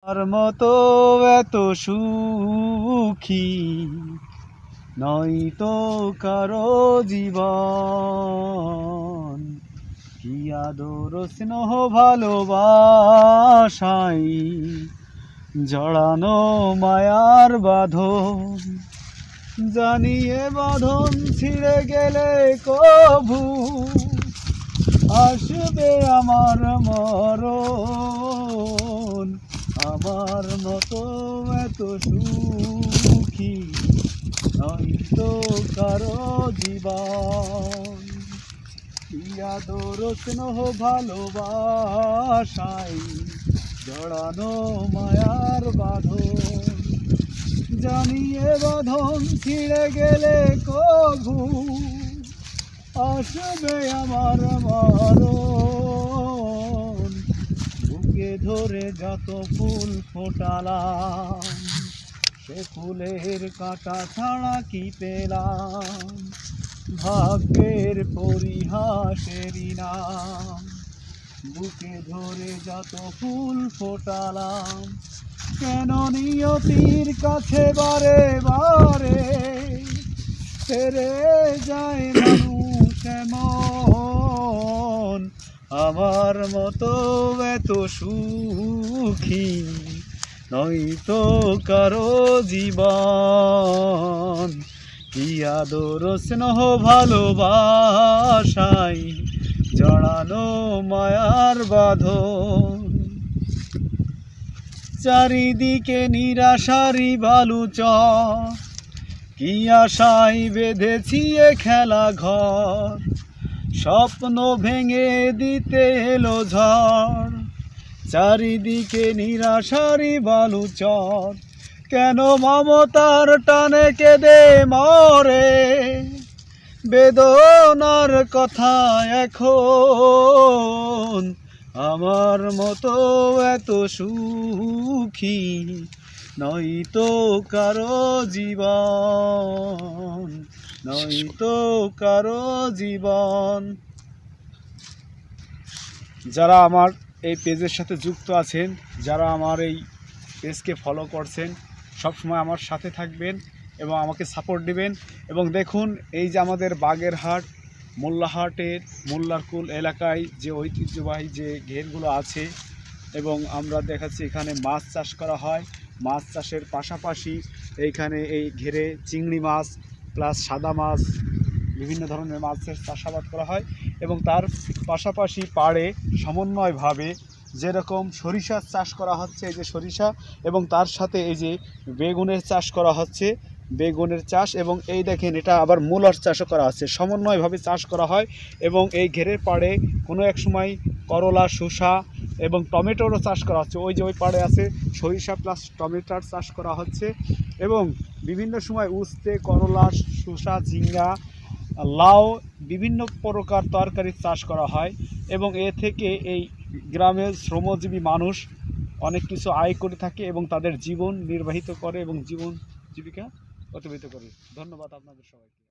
আর মতো এত সুখী নয়তো কারো জীবন, কি আদর স্নেহ ভালোবাসাই জড়ানো মায়ার বাঁধন। জানিয়ে বাঁধন ছিঁড়ে গেলে কভু আসবে আমার মরণ। আমার মতো এত সুখী নয়তো কারো জীবন, কি আদর স্নেহ ভালোবাসাই জড়ানো মায়ার বাঁধন। জানিয়ে বাঁধন ছিঁড়ে গেলে কভু আসবে আমার মরণ। বুকে ধরে যত ফুল ফোটালাম সে ফুলের কাঁটা ছাড়া কি পেলাম, ভাগ্যের পরিহাসেরই নাম। বুকে ধরে যত ফুল ফোটালাম কেন নিয়তির কাছে বারে বারে ফেরে যায় মানুষ এমন। আমার মতো এত সুখী নয়তো কারো জীবন, কি আদর স্নেহ ভালোবাসাই জড়ানো মায়ার বাঁধন। চারিদিকে নিরাশারি বালুচর, কি আশায় বেঁধেছি এ খেলা ঘর, স্বপ্ন ভেঙে দিতে এলো ঝড়। চারিদিকে নিরাশারি বালুচর, কেন মমতার টানে কেঁদে মরে বেদনার কথা এখন। আমার মতো এত সুখী নয়তো কারো জীবন, নয়তো কারো জীবন। যারা আমার এই পেজের সাথে যুক্ত আছেন, যারা আমার এই পেজকে ফলো করছেন, সবসময় আমার সাথে থাকবেন এবং আমাকে সাপোর্ট দিবেন। এবং দেখুন, এই যে আমাদের বাগেরহাট মোল্লাহাটের মোল্লারকুল এলাকায় যে ঐতিহ্যবাহী যে ঘেরগুলো আছে, এবং আমরা দেখাচ্ছি এখানে মাছ চাষ করা হয়। মাছ চাষের পাশাপাশি এইখানে এই ঘেরে চিংড়ি মাছ প্লাস সাদা মাছ, বিভিন্ন ধরনের মাছের চাষাবাদ করা হয়। এবং তার পাশাপাশি পাড়ে সমন্বয়ভাবে যেরকম সরিষার চাষ করা হচ্ছে, এই যে সরিষা, এবং তার সাথে এই যে বেগুনের চাষ করা হচ্ছে, বেগুনের চাষ, এবং এই দেখেন এটা আবার মূলার চাষও করা হচ্ছে, সমন্বয়ভাবে চাষ করা হয়। এবং এই ঘেরের পাড়ে কোনো এক সময় করলা, শসা এবং টমেটোরও চাষ করা হচ্ছে। ওই যে ওই পাড়ে আছে সরিষা প্লাস টমেটোর চাষ করা হচ্ছে। এবং বিভিন্ন সময় উস্তে, করলা, শসা, ঝিঙ্গা, লাউ, বিভিন্ন প্রকার তরকারির চাষ করা হয়। এবং এ থেকে এই গ্রামের শ্রমজীবী মানুষ অনেক কিছু আয় করে থাকে এবং তাদের জীবন নির্বাহিত করে এবং জীবন জীবিকা অতিবাহিত করে। ধন্যবাদ আপনাদের সবাইকে।